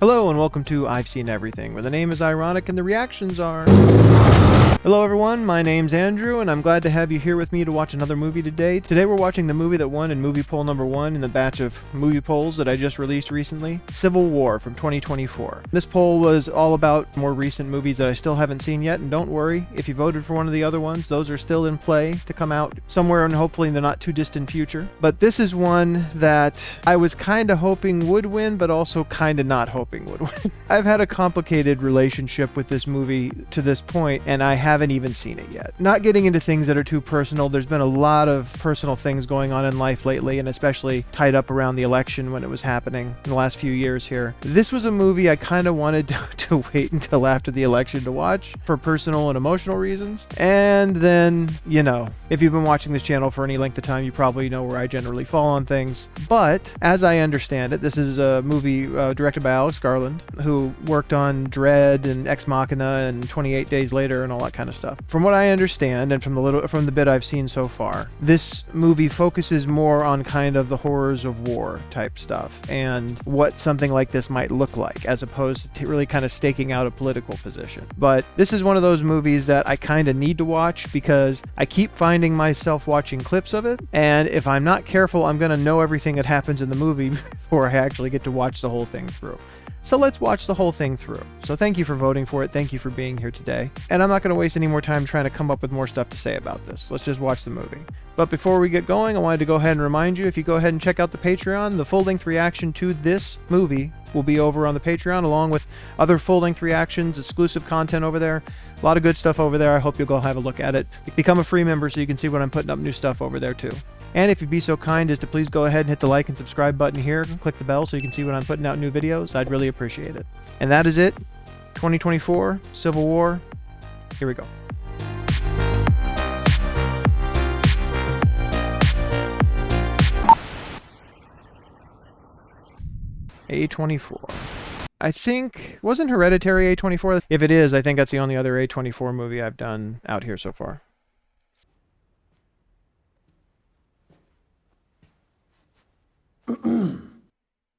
Hello and welcome to I've Seen Everything, where the name is ironic and the reactions are... Hello everyone, my name's Andrew, and I'm glad to have you here with me to watch another movie today. Today we're watching the movie that won in movie poll number 1 in the batch of movie polls that I just released recently, Civil War from 2024. This poll was all about more recent movies that I still haven't seen yet, and don't worry, if you voted for one of the other ones, those are still in play to come out somewhere and hopefully in the not too distant future. But this is one that I was kinda hoping would win, but also kinda not hoping would win. I've had a complicated relationship with this movie to this point, and I haven't even seen it yet. Not getting into things that are too personal, there's been a lot of personal things going on in life lately, and especially tied up around the election when it was happening in the last few years here. This was a movie I kind of wanted to wait until after the election to watch for personal and emotional reasons. And then, you know, if you've been watching this channel for any length of time, you probably know where I generally fall on things. But as I understand it, this is a movie directed by Alex Garland, who worked on Dread and Ex Machina and 28 Days Later and all that kind of stuff. From what I understand, and from the bit I've seen so far, this movie focuses more on kind of the horrors of war type stuff and what something like this might look like, as opposed to really kind of staking out a political position. But this is one of those movies that I kind of need to watch because I keep finding myself watching clips of it, and if I'm not careful, I'm gonna know everything that happens in the movie before I actually get to watch the whole thing through. So let's watch the whole thing through. So thank you for voting for it. Thank you for being here today. And I'm not going to waste any more time trying to come up with more stuff to say about this. Let's just watch the movie. But before we get going, I wanted to go ahead and remind you, if you go ahead and check out the Patreon, the full-length reaction to this movie will be over on the Patreon, along with other full-length reactions, exclusive content over there. A lot of good stuff over there. I hope you'll go have a look at it. Become a free member so you can see when I'm putting up new stuff over there too. And if you'd be so kind as to please go ahead and hit the like and subscribe button here and click the bell so you can see when I'm putting out new videos, I'd really appreciate it. And that is it. 2024, Civil War. Here we go. A24. I think, wasn't Hereditary A24? If it is, I think that's the only other A24 movie I've done out here so far.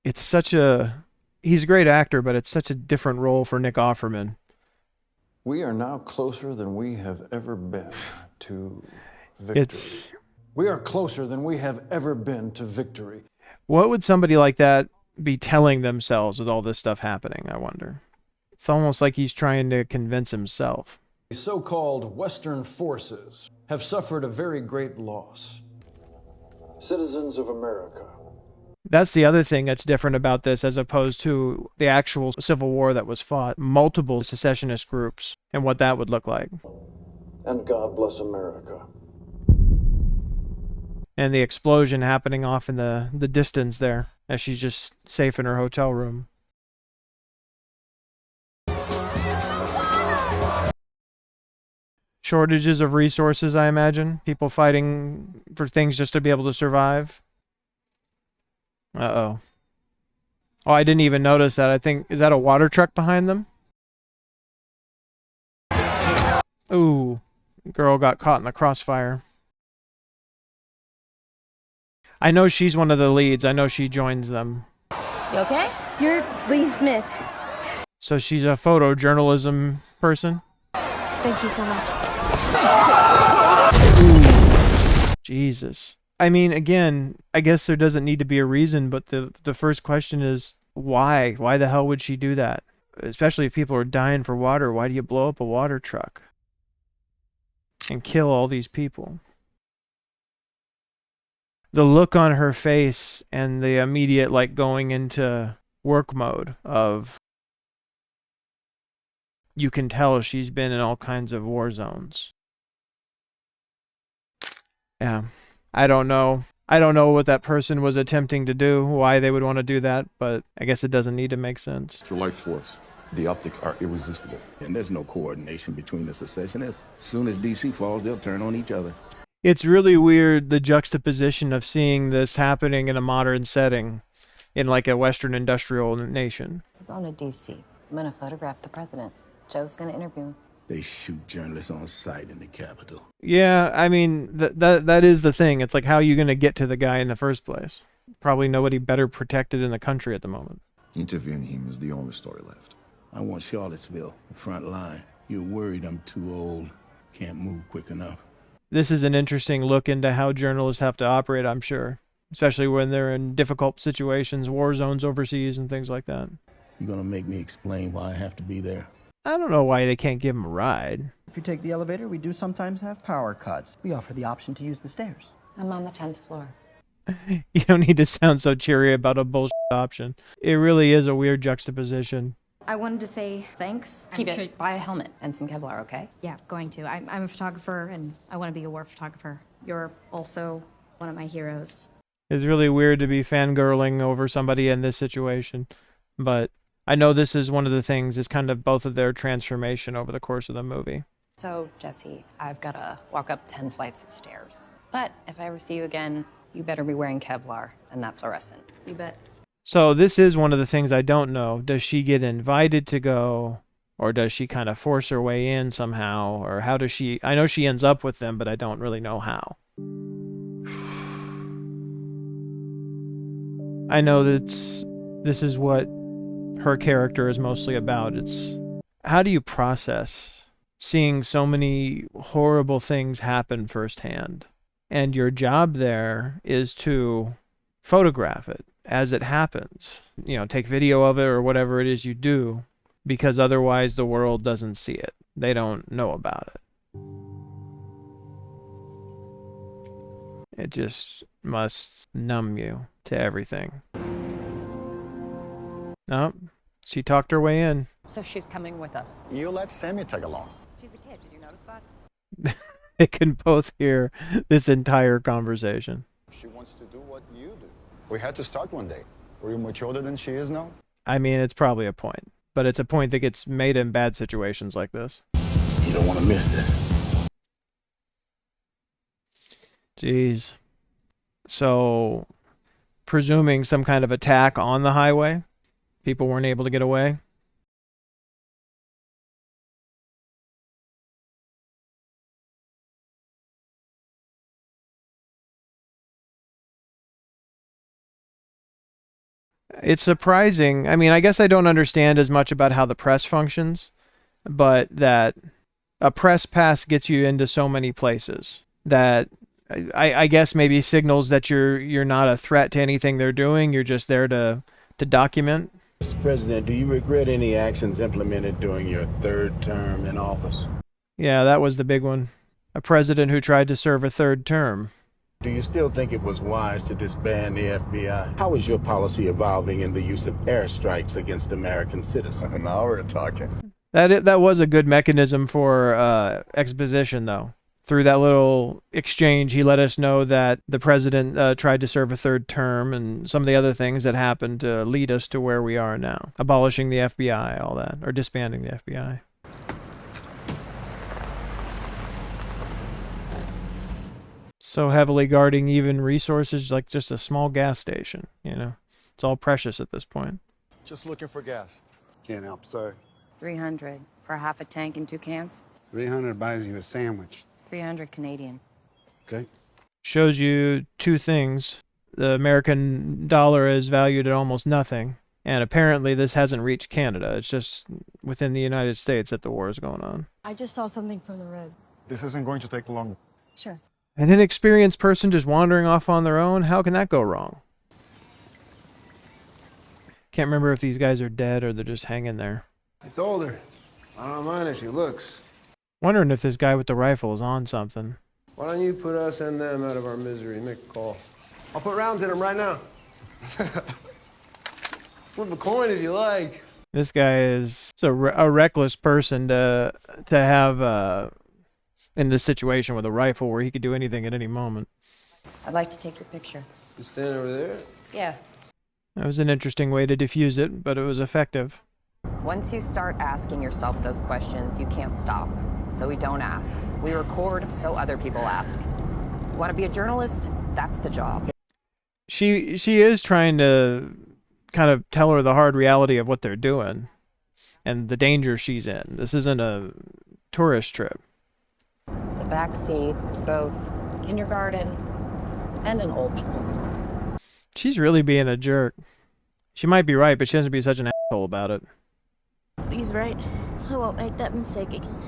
It's such a... He's a great actor, but it's such a different role for Nick Offerman. We are now closer than we have ever been to victory. We are closer than we have ever been to victory. What would somebody like that be telling themselves with all this stuff happening, I wonder? It's almost like he's trying to convince himself. The so-called Western forces have suffered a very great loss. Citizens of America. That's the other thing that's different about this, as opposed to the actual Civil War that was fought. Multiple secessionist groups, and what that would look like. And God bless America. And the explosion happening off in the distance there, as she's just safe in her hotel room. Shortages of resources, I imagine. People fighting for things just to be able to survive. Uh-oh. Oh, I didn't even notice that. I think, is that a water truck behind them? Ooh, girl got caught in the crossfire. I know she's one of the leads. I know she joins them. You okay? You're Lee Smith. So she's a photojournalism person? Thank you so much. Ooh. Jesus. I mean, again, I guess there doesn't need to be a reason, but the first question is, why? Why the hell would she do that? Especially if people are dying for water, why do you blow up a water truck and kill all these people? The look on her face and the immediate, like, going into work mode of, you can tell she's been in all kinds of war zones. Yeah. I don't know. I don't know what that person was attempting to do, why they would want to do that, but I guess it doesn't need to make sense. It's your life force. The optics are irresistible, and there's no coordination between the secessionists. As soon as DC falls, they'll turn on each other. It's really weird, the juxtaposition of seeing this happening in a modern setting, in like a Western industrial nation. We're going to DC. I'm going to photograph the president. Joe's going to interview him. They shoot journalists on sight in the Capitol. Yeah, I mean, that is the thing. It's like, how are you going to get to the guy in the first place? Probably nobody better protected in the country at the moment. Interviewing him is the only story left. I want Charlottesville, the front line. You're worried I'm too old, can't move quick enough. This is an interesting look into how journalists have to operate, I'm sure, especially when they're in difficult situations, war zones overseas and things like that. You're gonna make me explain why I have to be there? I don't know why they can't give him a ride. If you take the elevator, we do sometimes have power cuts. We offer the option to use the stairs. I'm on the 10th floor. You don't need to sound so cheery about a bullshit option. It really is a weird juxtaposition. I wanted to say thanks. Keep it. Buy a helmet and some Kevlar, okay? Yeah, going to. I'm a photographer, and I want to be a war photographer. You're also one of my heroes. It's really weird to be fangirling over somebody in this situation, but I know this is one of the things, is kind of both of their transformation over the course of the movie. So, Jesse, I've got to walk up 10 flights of stairs. But if I ever see you again, you better be wearing Kevlar and that fluorescent. You bet. So this is one of the things I don't know. Does she get invited to go, or does she kind of force her way in somehow, or how does she... I know she ends up with them, but I don't really know how. I know that this is what her character is mostly about. It's how do you process seeing so many horrible things happen firsthand? And your job there is to photograph it as it happens. You know, take video of it or whatever it is you do, because otherwise the world doesn't see it. They don't know about it. It just must numb you to everything. No, she talked her way in. So she's coming with us. You let Sammy tag along. She's a kid. Did you notice that? They can both hear this entire conversation. She wants to do what you do. We had to start one day. Were you much older than she is now? I mean, it's probably a point, but it's a point that gets made in bad situations like this. You don't want to miss this. Jeez. So, presuming some kind of attack on the highway, people weren't able to get away. It's surprising. I mean, I guess I don't understand as much about how the press functions, but that a press pass gets you into so many places that I guess maybe signals that you're not a threat to anything they're doing. You're just there to document. Mr. President, do you regret any actions implemented during your third term in office? Yeah, that was the big one. A president who tried to serve a third term. Do you still think it was wise to disband the FBI? How is your policy evolving in the use of airstrikes against American citizens? Now we're talking. That was a good mechanism for exposition, though. Through that little exchange, he let us know that the president tried to serve a third term and some of the other things that happened to lead us to where we are now. Abolishing the FBI, all that, or disbanding the FBI. So heavily guarding even resources like just a small gas station, you know. It's all precious at this point. Just looking for gas. Can't help, sorry. 300 for half a tank and 2 cans. 300 buys you a sandwich. 300 Canadian. Okay. Shows you two things. The American dollar is valued at almost nothing. And apparently this hasn't reached Canada. It's just within the United States that the war is going on. I just saw something from the road. This isn't going to take long. Sure. An inexperienced person just wandering off on their own? How can that go wrong? Can't remember if these guys are dead or they're just hanging there. I told her. I don't mind if she looks. Wondering if this guy with the rifle is on something. Why don't you put us and them out of our misery? Make a call. I'll put rounds in them right now. Flip a coin if you like. This guy is a reckless person to have in this situation with a rifle where he could do anything at any moment. I'd like to take your picture. You standing over there? Yeah. That was an interesting way to diffuse it, but it was effective. Once you start asking yourself those questions, you can't stop. So we don't ask. We record so other people ask. You want to be a journalist? That's the job. She is trying to kind of tell her the hard reality of what they're doing and the danger she's in. This isn't a tourist trip. The back seat is both kindergarten and an old people's home. She's really being a jerk. She might be right, but she doesn't be such an asshole about it. He's right. I won't make that mistake again.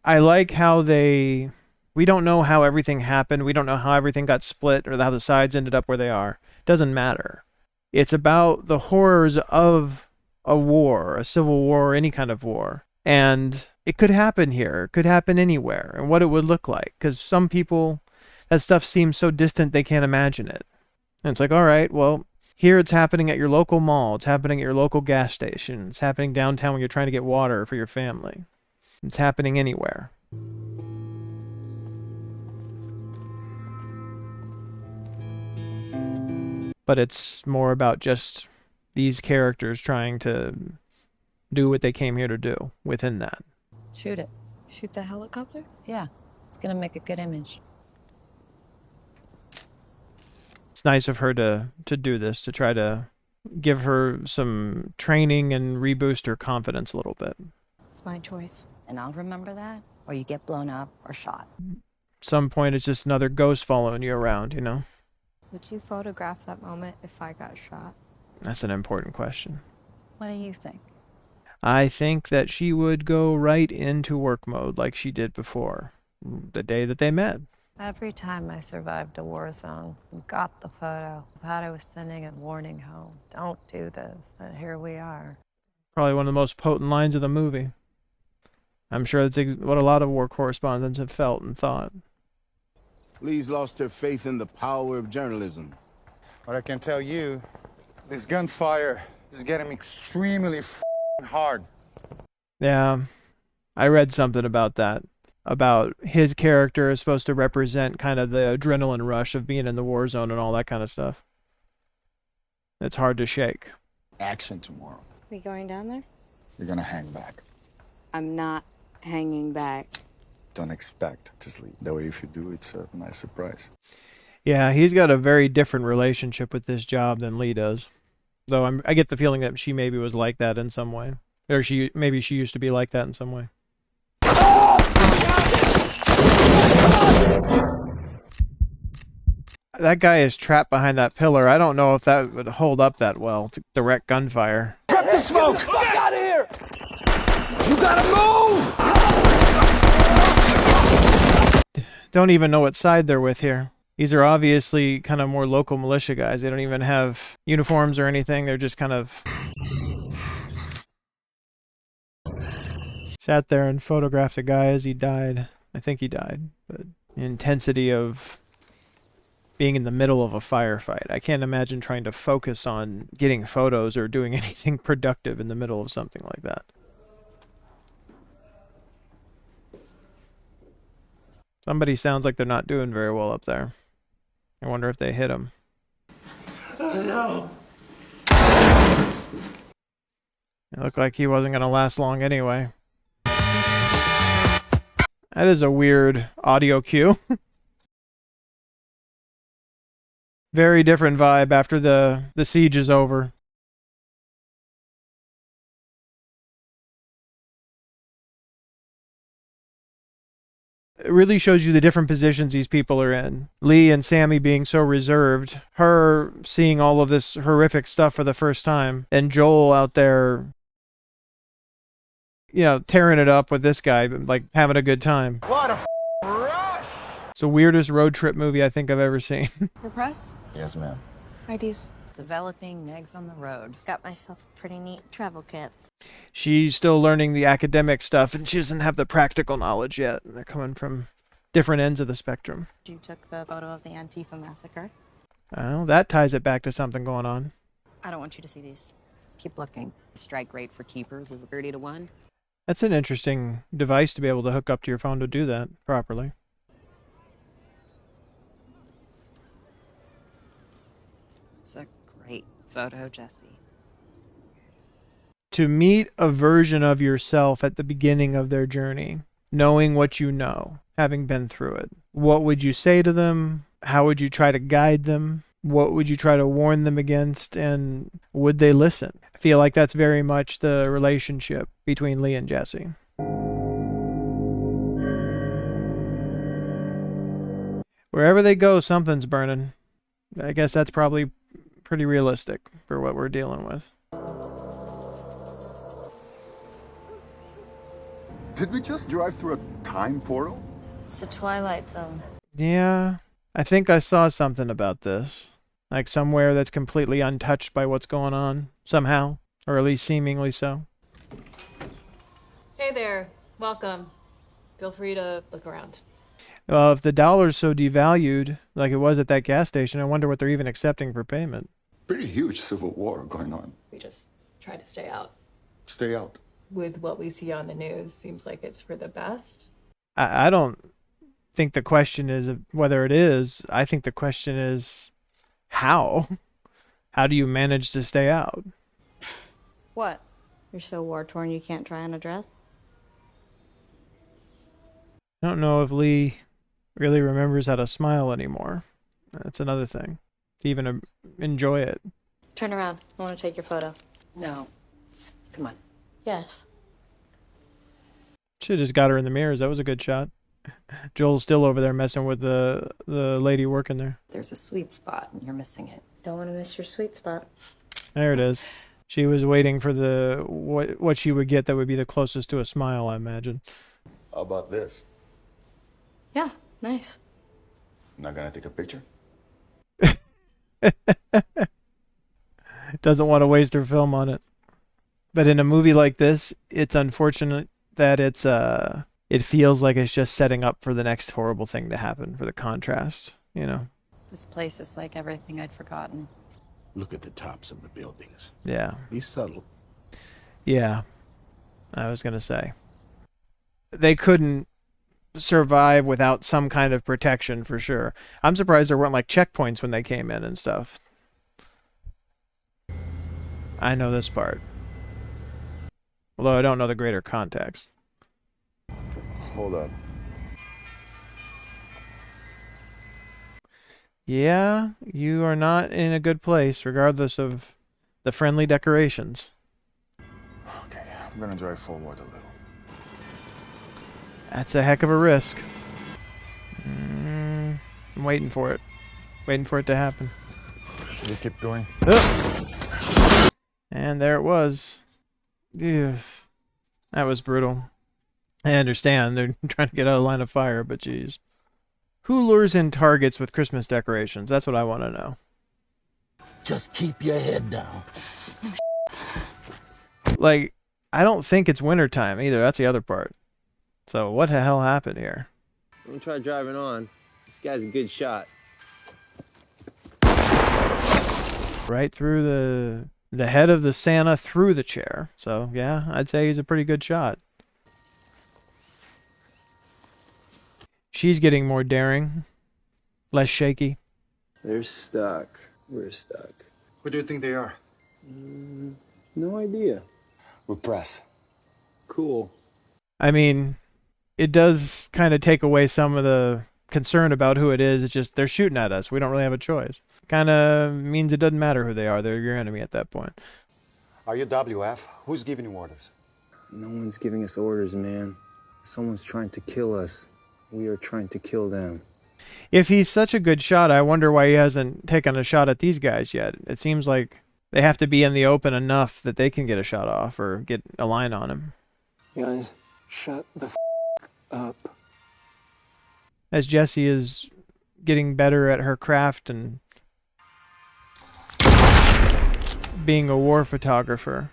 I like how we don't know how everything happened. We don't know how everything got split or how the sides ended up where they are. Doesn't matter. It's about the horrors of a war, a civil war, any kind of war. And it could happen here. It could happen anywhere. And what it would look like. Because some people, that stuff seems so distant they can't imagine it. And it's like, all right, well, here it's happening at your local mall. It's happening at your local gas station. It's happening downtown when you're trying to get water for your family. It's happening anywhere. But it's more about just these characters trying to do what they came here to do within that. Shoot it. Shoot the helicopter? Yeah, it's gonna make a good image. It's nice of her to do this, to try to give her some training and reboost her confidence a little bit. It's my choice. And I'll remember that, or you get blown up or shot. At some point, it's just another ghost following you around, you know? Would you photograph that moment if I got shot? That's an important question. What do you think? I think that she would go right into work mode like she did before, the day that they met. Every time I survived a war zone and got the photo, I thought I was sending a warning home. Don't do this, but here we are. Probably one of the most potent lines of the movie. I'm sure that's what a lot of war correspondents have felt and thought. Lee's lost her faith in the power of journalism. What I can tell you, this gunfire is getting extremely hard. Yeah, I read something about that. About his character is supposed to represent kind of the adrenaline rush of being in the war zone and all that kind of stuff. It's hard to shake. Action tomorrow. We going down there? You're gonna hang back. I'm not hanging back. Don't expect to sleep. That way, if you do, it's a nice surprise. Yeah, he's got a very different relationship with this job than Lee does. Though I get the feeling that she maybe was like that in some way. Or maybe she used to be like that in some way. That guy is trapped behind that pillar. I don't know if that would hold up that well to direct gunfire. Prep the smoke! Get the fuck out of here! You gotta move! Don't even know what side they're with here. These are obviously kind of more local militia guys. They don't even have uniforms or anything. They're just kind of sat there and photographed a guy as he died. I think he died. But the intensity of being in the middle of a firefight. I can't imagine trying to focus on getting photos or doing anything productive in the middle of something like that. Somebody sounds like they're not doing very well up there. I wonder if they hit him. No. It looked like he wasn't going to last long anyway. That is a weird audio cue. Very different vibe after the siege is over. It really shows you the different positions these people are in. Lee and Sammy being so reserved, her seeing all of this horrific stuff for the first time, and Joel out there, you know, tearing it up with this guy, like having a good time. What a rush! It's the weirdest road trip movie I think I've ever seen. Your press? Yes, ma'am. IDs. Developing negs on the road. Got myself a pretty neat travel kit. She's still learning the academic stuff, and she doesn't have the practical knowledge yet. They're coming from different ends of the spectrum. You took the photo of the Antifa massacre. Well, that ties it back to something going on. I don't want you to see these. Let's keep looking. Strike rate for keepers is 30 to 1. That's an interesting device to be able to hook up to your phone to do that properly. It's a great photo, Jesse. To meet a version of yourself at the beginning of their journey, knowing what you know, having been through it, what would you say to them? How would you try to guide them? What would you try to warn them against? And would they listen? I feel like that's very much the relationship between Lee and Jesse. Wherever they go, something's burning. I guess that's probably pretty realistic for what we're dealing with. Did we just drive through a time portal? It's a Twilight Zone. Yeah, I think I saw something about this. Like somewhere that's completely untouched by what's going on, somehow. Or at least seemingly so. Hey there. Welcome. Feel free to look around. Well, if the dollar's so devalued, like it was at that gas station, I wonder what they're even accepting for payment. Pretty huge civil war going on. We just try to stay out. Stay out. With what we see on the news, seems like it's for the best. I don't think the question is whether it is. I think the question is how. How do you manage to stay out? What? You're so war-torn you can't try on a dress? I don't know if Lee really remembers how to smile anymore. That's another thing. To even enjoy it. Turn around. I want to take your photo. No. Come on. Yes. Should've just got her in the mirrors. That was a good shot. Joel's still over there messing with the lady working there. There's a sweet spot, and you're missing it. Don't want to miss your sweet spot. There it is. She was waiting for the what she would get that would be the closest to a smile, I imagine. How about this? Yeah, nice. Not gonna take a picture? Doesn't want to waste her film on it. But in a movie like this, it's unfortunate that it feels like it's just setting up for the next horrible thing to happen, for the contrast, you know? This place is like everything I'd forgotten. Look at the tops of the buildings. Yeah. Be subtle. Yeah. I was going to say. They couldn't survive without some kind of protection, for sure. I'm surprised there weren't, like, checkpoints when they came in and stuff. I know this part. Although I don't know the greater context. Hold up. Yeah, you are not in a good place, regardless of the friendly decorations. Okay, I'm gonna drive forward a little. That's a heck of a risk. I'm waiting for it. Waiting for it to happen. Should we keep going? And there it was. Ew. That was brutal. I understand they're trying to get out of line of fire, but geez. Who lures in targets with Christmas decorations? That's what I want to know. Just keep your head down. Like, I don't think it's wintertime either. That's the other part. So what the hell happened here? Don't try driving on. This guy's a good shot. Right through the head of the Santa through the chair. So, yeah, I'd say he's a pretty good shot. She's getting more daring. Less shaky. They're stuck. We're stuck. Who do you think they are? No idea. We're press. Cool. I mean, it does kind of take away some of the concern about who it is. It's just they're shooting at us. We don't really have a choice. Kind of means it doesn't matter who they are. They're your enemy at that point. Are you WF? Who's giving you orders? No one's giving us orders, man. Someone's trying to kill us. We are trying to kill them. If he's such a good shot, I wonder why he hasn't taken a shot at these guys yet. It seems like they have to be in the open enough that they can get a shot off or get a line on him. Guys, shut the up. As Jessie is getting better at her craft and being a war photographer,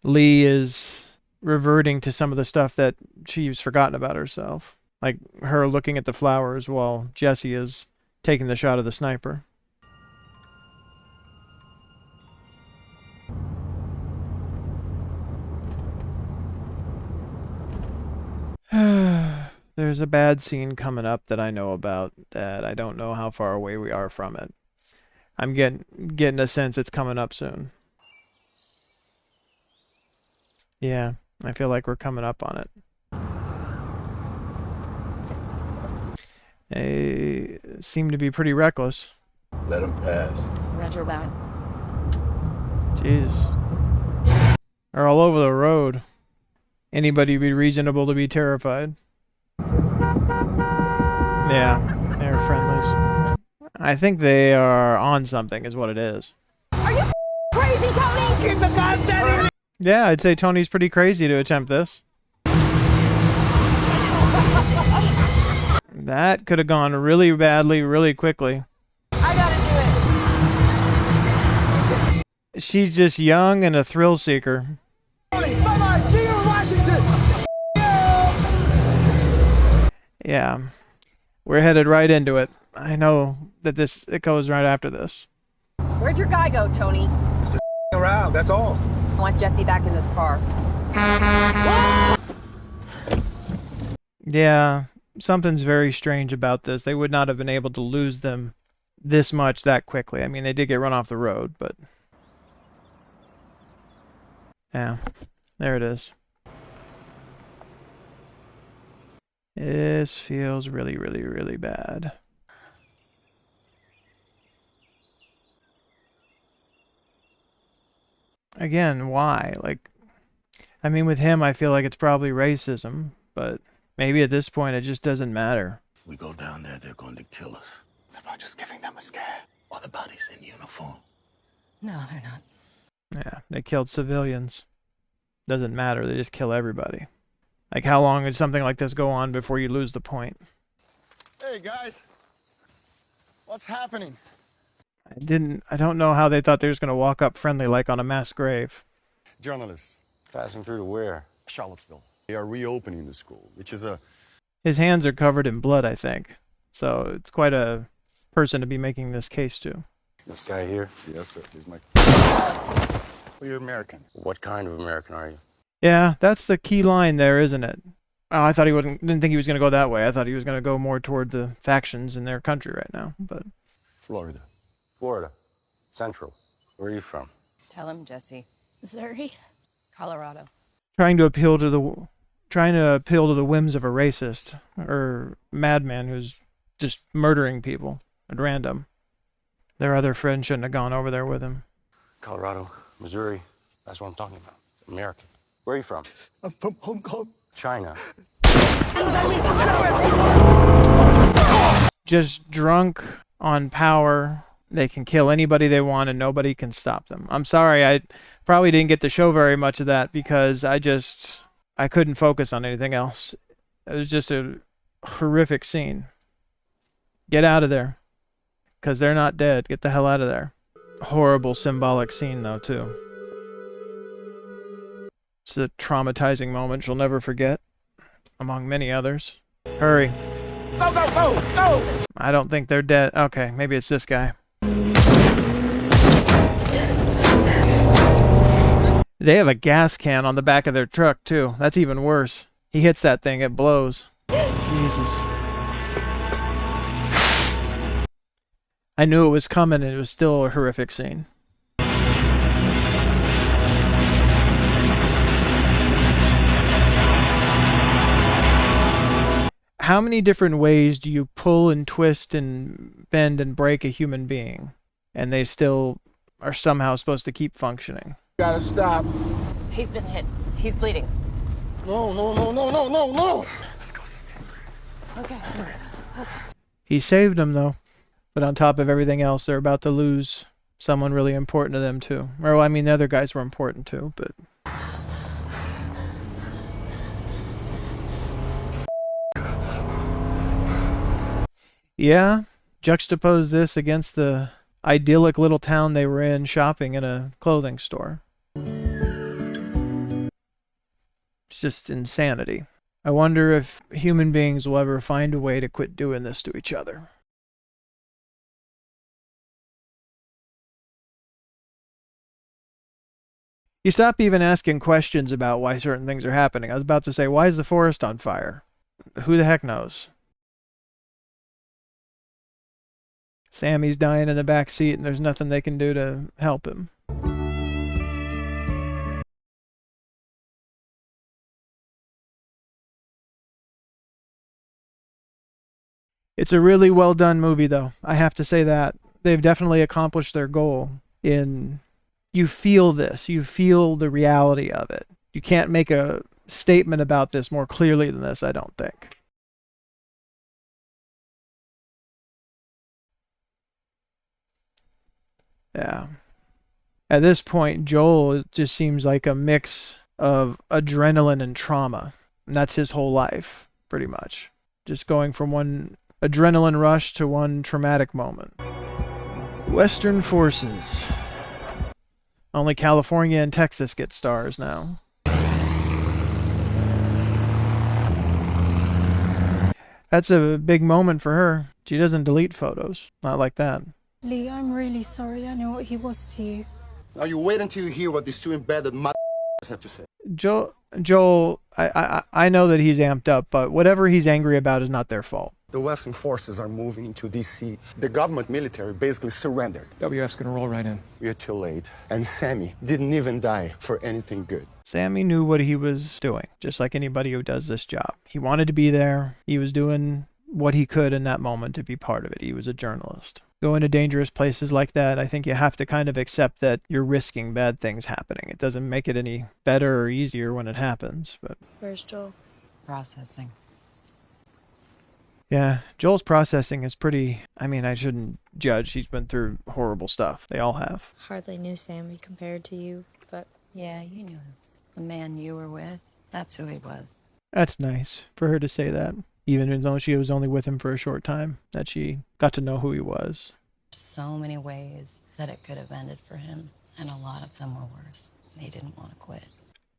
Lee is reverting to some of the stuff that she's forgotten about herself. Like her looking at the flowers while Jessie is taking the shot of the sniper. There's a bad scene coming up that I know about that I don't know how far away we are from it. I'm getting a sense it's coming up soon. Yeah, I feel like we're coming up on it. They seem to be pretty reckless. Let them pass. Roger that. Jeez. They're all over the road. Anybody be reasonable to be terrified? Yeah. They're friendlies. I think they are on something, is what it is. Are you crazy, Tony? Keep the guys down. Yeah, I'd say Tony's pretty crazy to attempt this. That could have gone really badly, really quickly. I gotta do it. She's just young and a thrill seeker. Bye-bye. See you in Washington. Yeah. We're headed right into it. I know that it goes right after this. Where'd your guy go, Tony? Just around, that's all. I want Jesse back in this car. Yeah, something's very strange about this. They would not have been able to lose them this much that quickly. I mean, they did get run off the road, but... yeah, there it is. This feels really, really, really bad. Again, why? Like, I mean, with him, I feel like it's probably racism, but maybe at this point, it just doesn't matter. If we go down there, they're going to kill us. It's about just giving them a scare. Are the bodies in uniform? No, they're not. Yeah, they killed civilians. Doesn't matter, they just kill everybody. Like, how long does something like this go on before you lose the point? Hey, guys. What's happening? I don't know how they thought they was going to walk up friendly like on a mass grave. Journalists. Passing through to where? Charlottesville. They are reopening the school, which is a... His hands are covered in blood, I think. So it's quite a person to be making this case to. This guy here? Yes, sir. He's my... Well, you're American. What kind of American are you? Yeah, that's the key line there, isn't it? Oh, I thought didn't think he was going to go that way. I thought he was going to go more toward the factions in their country right now, but... Florida. Florida. Central. Where are you from? Tell him, Jesse. Missouri. Colorado. Trying to appeal to the whims of a racist or madman who's just murdering people at random. Their other friend shouldn't have gone over there with him. Colorado, Missouri. That's what I'm talking about. It's American. Where are you from? I'm from Hong Kong. China. Just drunk on power. They can kill anybody they want and nobody can stop them. I'm sorry, I probably didn't get to show very much of that because I couldn't focus on anything else. It was just a horrific scene. Get out of there. Because they're not dead. Get the hell out of there. Horrible symbolic scene though, too. It's a traumatizing moment she'll never forget, among many others. Hurry. Go, go, go, go! I don't think they're dead. Okay, maybe it's this guy. They have a gas can on the back of their truck, too. That's even worse. He hits that thing, it blows. Jesus. I knew it was coming, and it was still a horrific scene. How many different ways do you pull and twist and bend and break a human being, and they still are somehow supposed to keep functioning? Gotta stop. He's been hit. He's bleeding. No, no, no, no, no, no, no. Let's go. Okay. He saved them, though. But on top of everything else, they're about to lose someone really important to them, too. Or, I mean, the other guys were important, too, but... Yeah, juxtapose this against the idyllic little town they were in shopping in a clothing store. It's just insanity. I wonder if human beings will ever find a way to quit doing this to each other. You stop even asking questions about why certain things are happening. I was about to say, why is the forest on fire? Who the heck knows? Sammy's dying in the back seat and there's nothing they can do to help him. It's a really well done movie, though. I have to say that. They've definitely accomplished their goal in... You feel this. You feel the reality of it. You can't make a statement about this more clearly than this, I don't think. Yeah. At this point, Joel just seems like a mix of adrenaline and trauma. And that's his whole life, pretty much. Just going from one adrenaline rush to one traumatic moment. Western forces. Only California and Texas get stars now. That's a big moment for her. She doesn't delete photos. Not like that. Lee, I'm really sorry. I know what he was to you. Now you wait until you hear what these two embedded have to say. Joel, I know that he's amped up, but whatever he's angry about is not their fault. The Western forces are moving into D.C. The government military basically surrendered. WF's gonna roll right in. We're too late. And Sammy didn't even die for anything good. Sammy knew what he was doing, just like anybody who does this job. He wanted to be there. He was doing what he could in that moment to be part of it. He was a journalist. Going to dangerous places like that, I think you have to kind of accept that you're risking bad things happening. It doesn't make it any better or easier when it happens. But Where's Joel? Processing. yeah, Joel's processing is pretty... I mean, I shouldn't judge. He's been through horrible stuff. They all have. Hardly knew Sammy compared to you, but... Yeah, you knew him. The man you were with, that's who he was. That's nice for her to say that. Even though she was only with him for a short time, that she got to know who he was. So many ways that it could have ended for him, and a lot of them were worse. He didn't want to quit.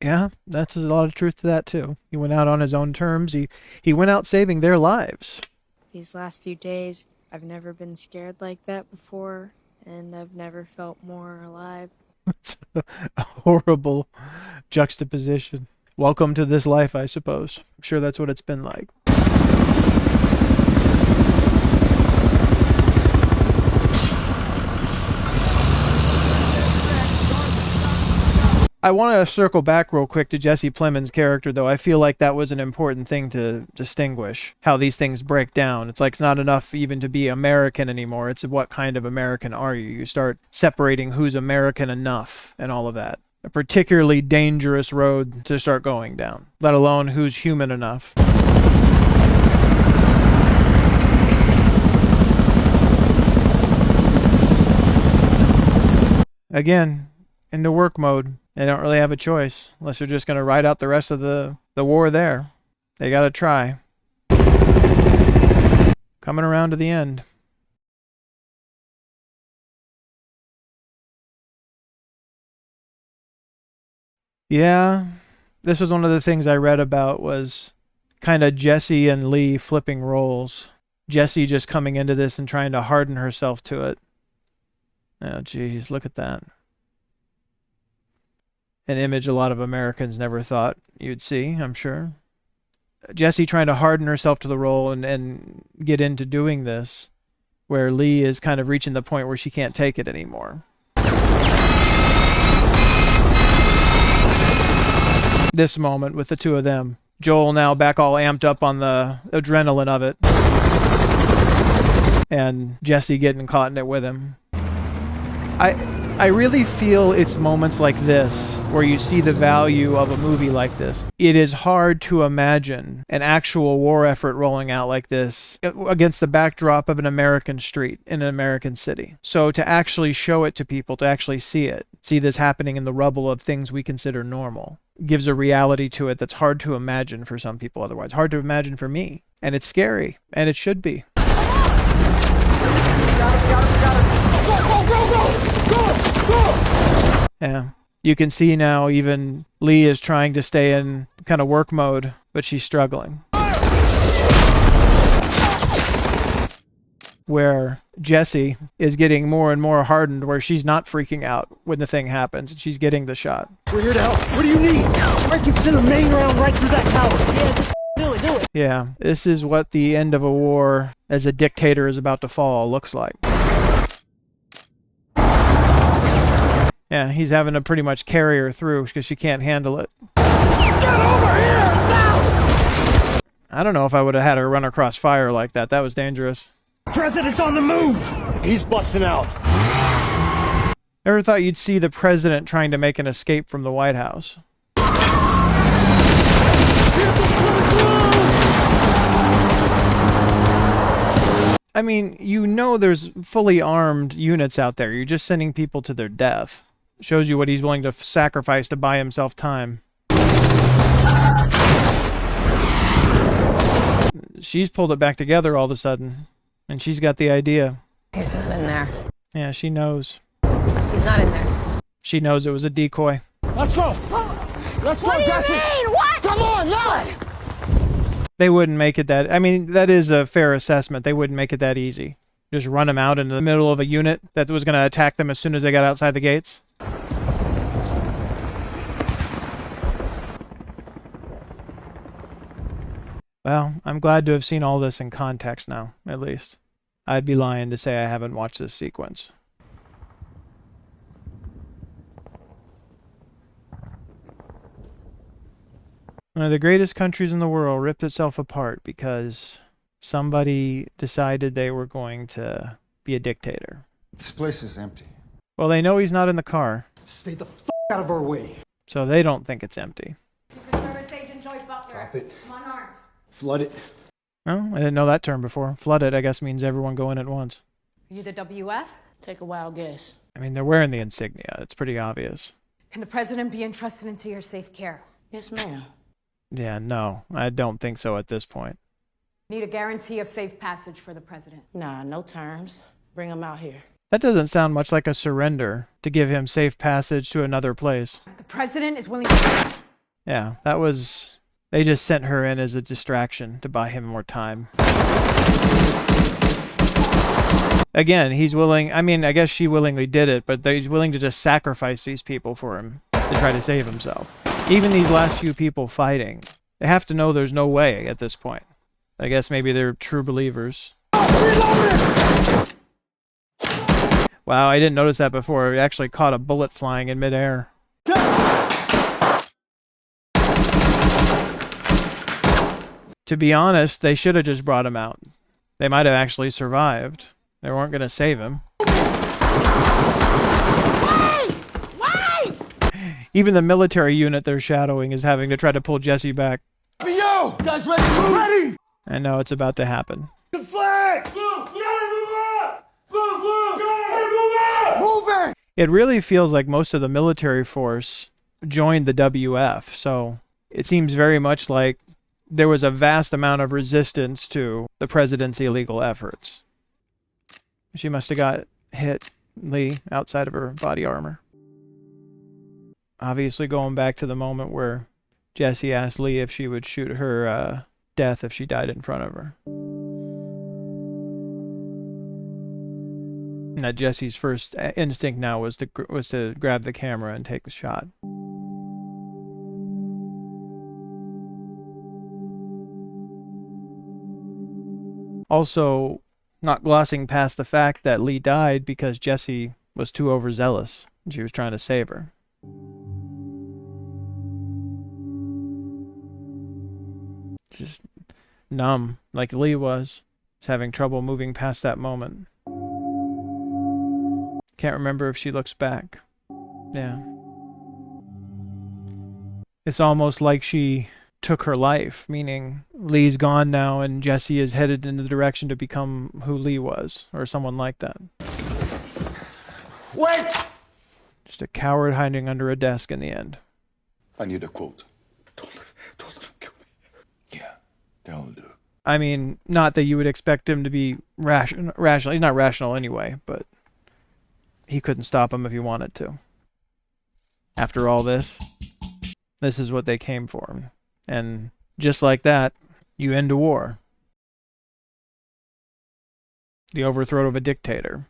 Yeah, that's a lot of truth to that, too. He went out on his own terms. He went out saving their lives. These last few days, I've never been scared like that before, and I've never felt more alive. It's a horrible juxtaposition. Welcome to this life, I suppose. I'm sure that's what it's been like. I want to circle back real quick to Jesse Plemons' character, though. I feel like that was an important thing to distinguish, how these things break down. It's like it's not enough even to be American anymore. It's what kind of American are you? You start separating who's American enough and all of that. A particularly dangerous road to start going down, let alone who's human enough. Again, into work mode. They don't really have a choice unless they're just going to ride out the rest of the war there. They got to try. Coming around to the end. Yeah, this was one of the things I read about was kind of Jesse and Lee flipping roles. Jesse just coming into this and trying to harden herself to it. Oh, geez, look at that. An image a lot of Americans never thought you'd see, I'm sure. Jesse trying to harden herself to the role and get into doing this, where Lee is kind of reaching the point where she can't take it anymore. This moment with the two of them. Joel now back all amped up on the adrenaline of it. And Jesse getting caught in it with him. I really feel it's moments like this where you see the value of a movie like this. It is hard to imagine an actual war effort rolling out like this against the backdrop of an American street in an American city. So to actually show it to people, to actually see it, see this happening in the rubble of things we consider normal, gives a reality to it that's hard to imagine for some people otherwise. Hard to imagine for me. And it's scary. And it should be. Yeah. You can see now even Lee is trying to stay in kind of work mode, but she's struggling. Where Jesse is getting more and more hardened, where she's not freaking out when the thing happens, and she's getting the shot. We're here to help. What do you need? I can send a main round right through that tower. Yeah, just do it. Yeah, this is what the end of a war as a dictator is about to fall looks like. Yeah, he's having to pretty much carry her through because she can't handle it. Get over here now! I don't know if I would have had her run across fire like that. That was dangerous. President's on the move! He's busting out. Ever thought you'd see the president trying to make an escape from the White House? I mean, you know there's fully armed units out there. You're just sending people to their death. Shows you what he's willing to sacrifice to buy himself time. She's pulled it back together all of a sudden, and she's got the idea. He's not in there. Yeah, she knows. He's not in there. She knows it was a decoy. Let's go! Let's go, Jesse! What do you mean? What? Come on, now! They wouldn't make it that... I mean, that is a fair assessment. They wouldn't make it that easy. Just run them out into the middle of a unit that was going to attack them as soon as they got outside the gates. Well, I'm glad to have seen all this in context now, at least. I'd be lying to say I haven't watched this sequence. One of the greatest countries in the world ripped itself apart because somebody decided they were going to be a dictator. This place is empty. Well, they know he's not in the car, Stay the out of our way. so they don't think it's empty. Service Agent Joy Butler. Drop it. Unarmed. Flood it. Oh, I didn't know that term before. Flooded, I guess, means everyone go in at once. Are you the WF? Take a wild guess. I mean, they're wearing the insignia. It's pretty obvious. Can the president be entrusted into your safe care? Yes, ma'am. Yeah, no, I don't think so at this point. Need a guarantee of safe passage for the president. Nah, no terms. Bring him out here. That doesn't sound much like a surrender to give him safe passage to another place. The president is willing to... Yeah, that was... They just sent her in as a distraction to buy him more time. Again, he's willing... I mean, I guess she willingly did it, but he's willing to just sacrifice these people for him to try to save himself. Even these last few people fighting, they have to know there's no way at this point. I guess maybe they're true believers. Wow, I didn't notice that before. I actually caught a bullet flying in midair. To be honest, they should have just brought him out. They might have actually survived. They weren't going to save him. Wait! Even the military unit they're shadowing is having to try to pull Jesse back. Yo! Guys ready to move? Ready! I know it's about to happen. The flag! Move! You gotta move up! Move! Move up! Move it! It really feels like most of the military force joined the WF, so it seems very much like there was a vast amount of resistance to the president's illegal efforts. She must have got hit, Lee, outside of her body armor. Obviously going back to the moment where Jesse asked Lee if she would shoot her death if she died in front of her. And that Jesse's first instinct now was to grab the camera and take the shot. Also, not glossing past the fact that Lee died because Jesse was too overzealous and she was trying to save her. Just numb, like Lee was. Just having trouble moving past that moment. Can't remember if she looks back. Yeah. It's almost like she took her life, meaning Lee's gone now and Jesse is headed in the direction to become who Lee was, or someone like that. Wait! Just a coward hiding under a desk in the end. I need a quote. Don't let him kill me. Yeah, that'll do. I mean, not that you would expect him to be rational. He's not rational anyway, but he couldn't stop him if he wanted to. After all this is what they came for. And just like that, you end a war. The overthrow of a dictator.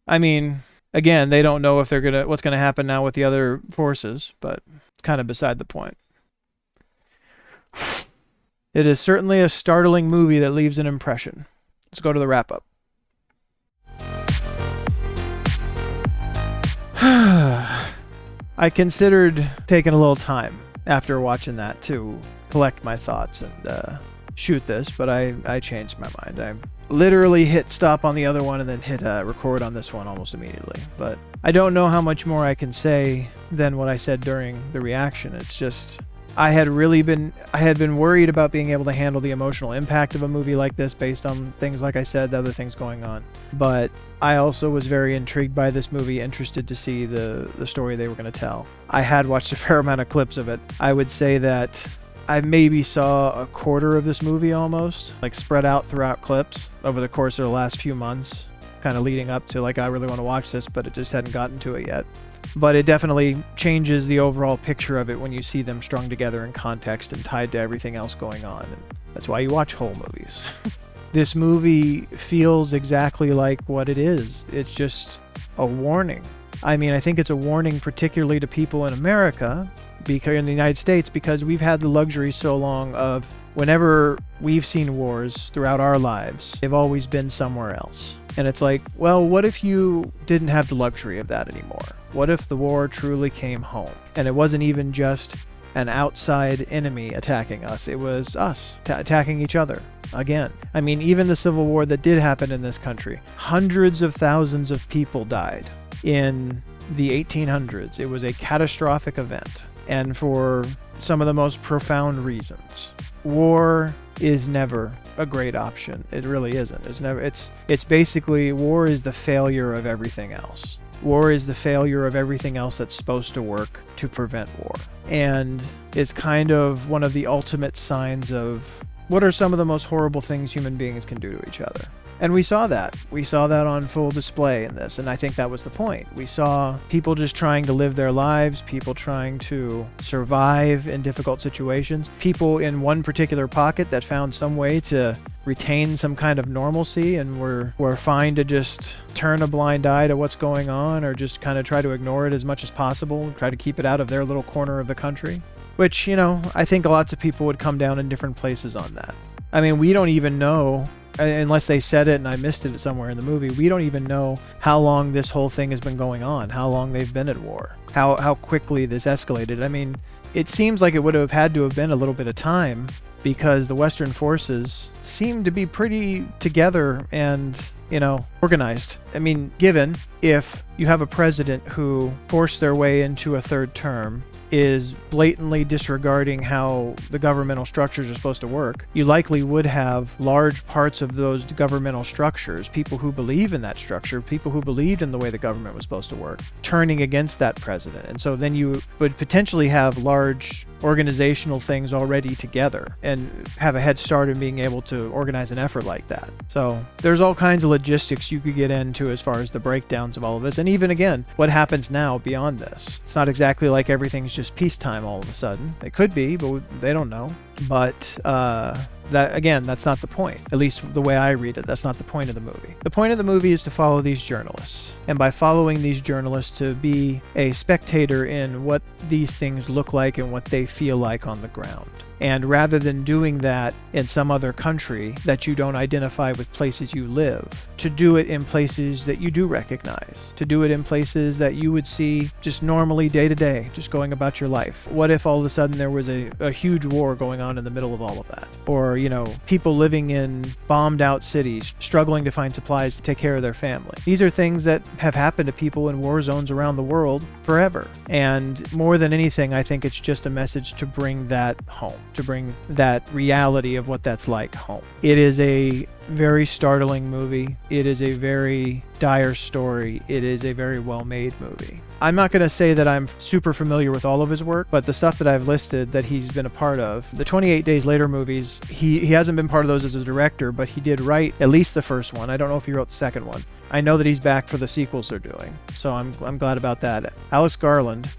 I mean, again, they don't know if what's gonna happen now with the other forces, but it's kind of beside the point. It is certainly a startling movie that leaves an impression. Let's go to the wrap-up. I considered taking a little time after watching that to collect my thoughts and shoot this, but I changed my mind. I literally hit stop on the other one and then hit record on this one almost immediately. But I don't know how much more I can say than what I said during the reaction. It's just I had been worried about being able to handle the emotional impact of a movie like this based on things, like I said, the other things going on. But I also was very intrigued by this movie, interested to see the story they were going to tell. I had watched a fair amount of clips of it. I would say that I maybe saw a quarter of this movie almost, like spread out throughout clips over the course of the last few months, kind of leading up to like, I really want to watch this, but it just hadn't gotten to it yet. But it definitely changes the overall picture of it when you see them strung together in context and tied to everything else going on. And that's why you watch whole movies. This movie feels exactly like what it is. It's just a warning. I mean, I think it's a warning particularly to people in America, because in the United States, because we've had the luxury so long of whenever we've seen wars throughout our lives, they've always been somewhere else. And it's like, well, what if you didn't have the luxury of that anymore? What if the war truly came home? And it wasn't even just an outside enemy attacking us. It was us attacking each other again. I mean, even the Civil War that did happen in this country, hundreds of thousands of people died in the 1800s. It was a catastrophic event, and for some of the most profound reasons. War is never a great option. It really isn't. It's basically, war is the failure of everything else. War is the failure of everything else that's supposed to work to prevent war. And it's kind of one of the ultimate signs of what are some of the most horrible things human beings can do to each other. And we saw that. We saw that on full display in this, and I think that was the point. We saw people just trying to live their lives, people trying to survive in difficult situations, people in one particular pocket that found some way to retain some kind of normalcy and were fine to just turn a blind eye to what's going on, or just kind of try to ignore it as much as possible, try to keep it out of their little corner of the country. Which, you know, I think lots of people would come down in different places on that. I mean, we don't even know, unless they said it and I missed it somewhere in the movie, we don't even know how long this whole thing has been going on, how long they've been at war, how quickly this escalated. I mean, it seems like it would have had to have been a little bit of time, because the Western forces seem to be pretty together and, you know, organized. I mean, given if you have a president who forced their way into a third term, is blatantly disregarding how the governmental structures are supposed to work, you likely would have large parts of those governmental structures, people who believe in that structure, people who believed in the way the government was supposed to work, turning against that president. And so then you would potentially have large organizational things already together and have a head start in being able to organize an effort like that. So there's all kinds of logistics you could get into as far as the breakdowns of all of this. And even again, what happens now beyond this. It's not exactly like everything's just peacetime all of a sudden. It could be, but they don't know. But that, again, that's not the point. At least the way I read it, that's not the point of the movie. The point of the movie is to follow these journalists. And by following these journalists, to be a spectator in what these things look like and what they feel like on the ground. And rather than doing that in some other country that you don't identify with places you live, to do it in places that you do recognize, to do it in places that you would see just normally day to day, just going about your life. What if all of a sudden there was a huge war going on in the middle of all of that? Or, you know, people living in bombed out cities, struggling to find supplies to take care of their family. These are things that have happened to people in war zones around the world forever. And more than anything, I think it's just a message to bring that home, to bring that reality of what that's like home. It is a very startling movie. It is a very dire story. It is a very well-made movie. I'm not going to say that I'm super familiar with all of his work, but the stuff that I've listed that he's been a part of, the 28 Days Later movies, he hasn't been part of those as a director, but he did write at least the first one. I don't know if he wrote the second one. I know that he's back for the sequels they're doing, so I'm glad about that. Alex Garland,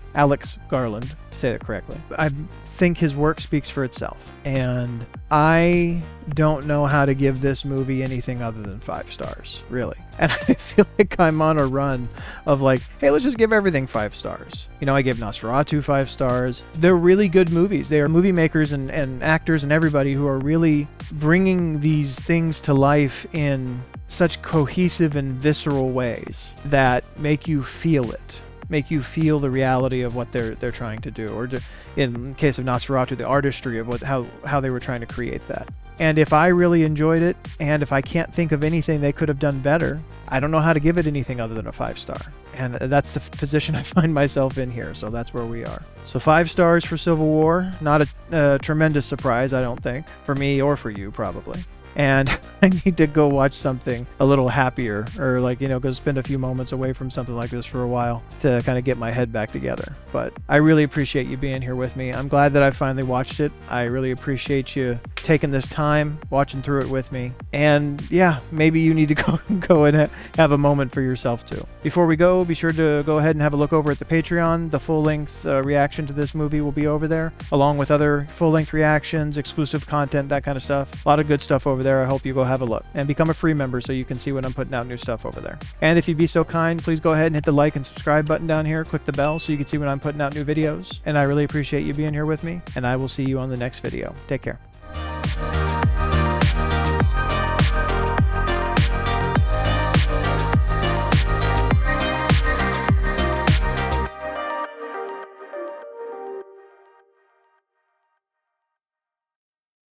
say it correctly. I think his work speaks for itself, and I don't know how to give this movie anything other than 5 stars, really. And I feel like I'm on a run of like, hey, let's just give everything 5 stars. You know, I gave Nosferatu 5 stars. They're really good movies. They are movie makers and actors and everybody who are really bringing these things to life in such cohesive and visceral ways that make you feel it. Make you feel the reality of what they're trying to do, or in case of Nosferatu, the artistry of how they were trying to create that. And if I really enjoyed it, and if I can't think of anything they could have done better, I don't know how to give it anything other than a 5-star. And that's the position I find myself in here, so that's where we are. So 5 stars for Civil War. Not a tremendous surprise, I don't think, for me or for you probably. And I need to go watch something a little happier, or like, go spend a few moments away from something like this for a while to kind of get my head back together. But I really appreciate you being here with me. I'm glad that I finally watched it. I really appreciate you taking this time, watching through it with me. And yeah, maybe you need to go and have a moment for yourself too. Before we go, be sure to go ahead and have a look over at the Patreon. The full-length reaction to this movie will be over there, along with other full-length reactions, exclusive content, that kind of stuff. A lot of good stuff over there. I hope you go have a look and become a free member so you can see when I'm putting out new stuff over there. And if you'd be so kind, please go ahead and hit the like and subscribe button down here. Click the bell so you can see when I'm putting out new videos. And I really appreciate you being here with me, and I will see you on the next video. Take care.